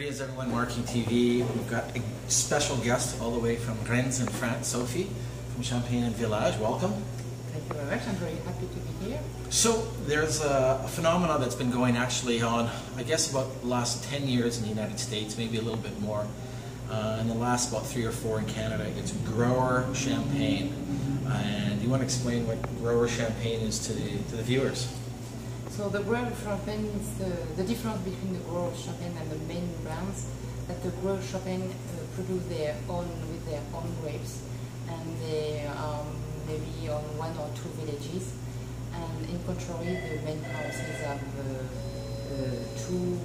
Greetings everyone, Marking TV. We've got a special guest all the way from Rennes in France, Sophie from Champagne and Village. Welcome. Thank you very much. I'm very happy to be here. So there's a phenomenon that's been going actually on, I guess, about the last 10 years in the United States, maybe a little bit more. In the last about 3 or 4 in Canada. It's grower champagne. And you want to explain what grower champagne is to the viewers? So the grower champagne is the difference between the grower champagne and the main brands, that the grower champagne produce their own with their own grapes, and they are maybe on 1 or 2 villages. And in contrary, the main houses have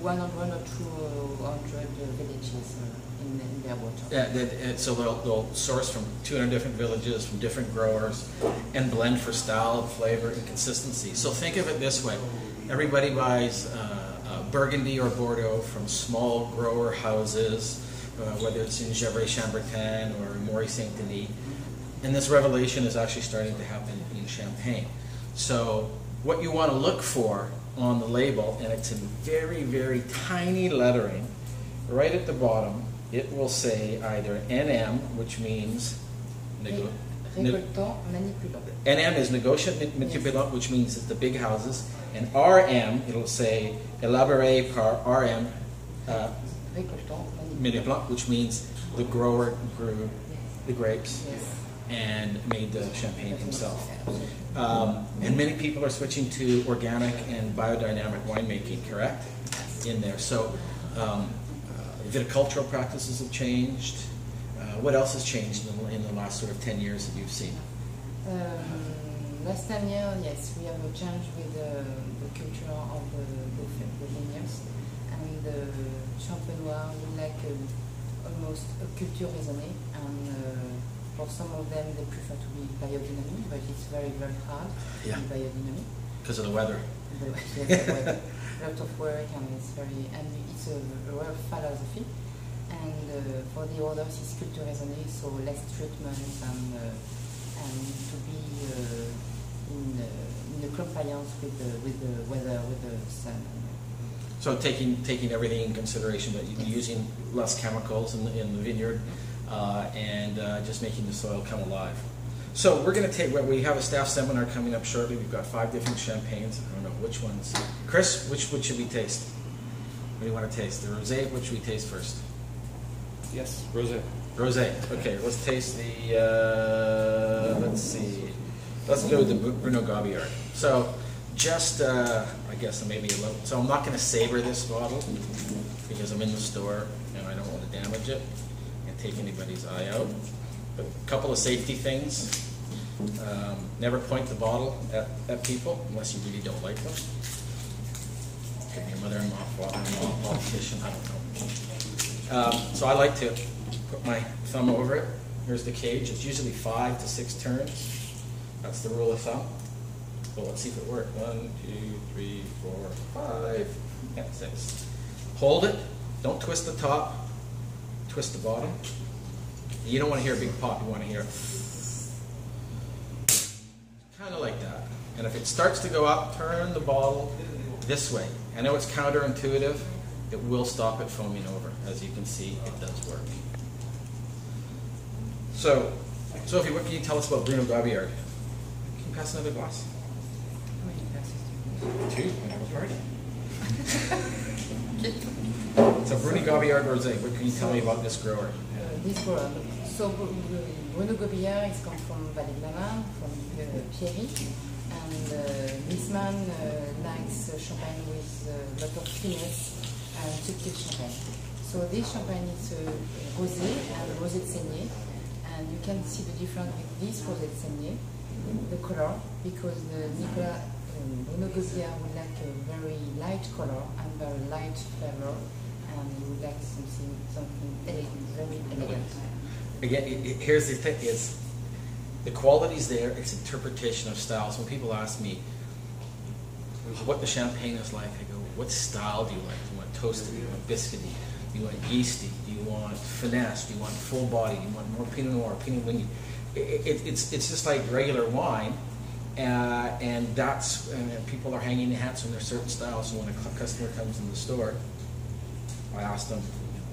100 or 200 villages in their water. Yeah, so they'll source from 200 different villages, from different growers, and blend for style, flavor, and consistency. So think of it this way. Everybody buys Burgundy or Bordeaux from small grower houses, whether it's in Gevrey-Chambertin or Moray Saint-Denis. And this revelation is actually starting to happen in Champagne. So what you want to look for on the label, and it's in very, very tiny lettering, right at the bottom, it will say either NM, which means NM is négociant manipulant, which means it's the big houses, and RM, it'll say élaboré par RM manipulant, which means the grower grew the grapes and made the champagne himself. And many people are switching to organic and biodynamic winemaking, correct? In there. So viticultural practices have changed. What else has changed in the last sort of 10 years that you've seen? Last 10 years, yes, we have a change with the culture of the vineyards, and the champenois we like almost a culture raisonnée, and for some of them they prefer to be biodynamic, but it's very, very hard to be biodynamic. Because of the weather. Yes, the weather. A lot of work, and it's a real philosophy. And for the others, it's culture raisonnée, so less treatment and to be in the compliance with the weather, with the sun. So taking everything in consideration, but using less chemicals in the vineyard, and just making the soil come alive. So we're going to we have a staff seminar coming up shortly. We've got 5 different champagnes. I don't know which ones. Chris, which should we taste? What do you want to taste? The rosé. Which should we taste first? Yes, rosé. Rosé. Okay, let's taste the. Let's see. Let's go with the Bruno Gobillard. So, just I guess maybe a little. So I'm not going to savor this bottle because I'm in the store and I don't want to damage it and take anybody's eye out. But a couple of safety things. Never point the bottle at people unless you really don't like them. Could be a mother-in-law, father-in-law, politician, I don't know. So I like to put my thumb over it. Here's the cage. It's usually 5 to 6 turns. That's the rule of thumb. So let's see if it works. 1, 2, 3, 4, 5, and 6. Hold it. Don't twist the top. Twist the bottom. You don't want to hear a big pop. You want to hear kind of like that. And if it starts to go up, turn the bottle this way. I know it's counterintuitive. It will stop it foaming over. As you can see, it does work. So, Sophie, what can you tell us about Bruno Gobillard? Can you pass another glass? How many glasses do you 2. We have a party. So Bruno Gobillard Rosé, what can you tell me about this grower? This grower. So Bruno Gobillard is come from Vallée de la Marne, from Pierry, and this man likes champagne with a lot of finesse and subtle champagne. So this champagne is rosé and rosé de saignée, and you can see the difference with this rosé de saignée, the color, because Bruno Gobillard would like a very light color and very light flavor, and he would like something elegant, very elegant. Again, here's the thing: is the quality's there. It's interpretation of styles. When people ask me what the champagne is like, I go, "What style do you like? Do you want toasted? Do you want biscuity? Do you want yeasty? Do you want finesse? Do you want full body? Do you want more Pinot Noir, Pinot Meunier?" It's just like regular wine, and people are hanging their hats on their certain styles. So when a customer comes in the store, I ask them,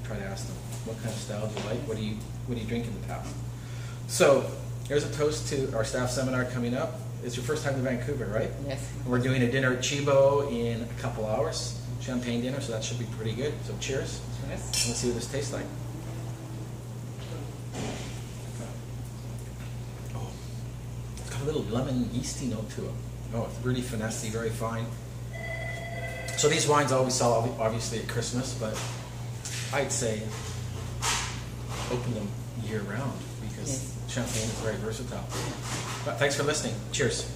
try to ask them, what kind of style do you like? What do you drink in the past? So here's a toast to our staff seminar coming up. It's your first time to Vancouver, right? Yes. And we're doing a dinner at Chibo in a couple hours, champagne dinner, so that should be pretty good. So cheers. Yes. Let's see what this tastes like. Oh, it's got a little lemon yeasty note to it. Oh, it's really finessey, very fine. So these wines always sell obviously at Christmas, but I'd say open them year round because champagne is very versatile. But thanks for listening. Cheers.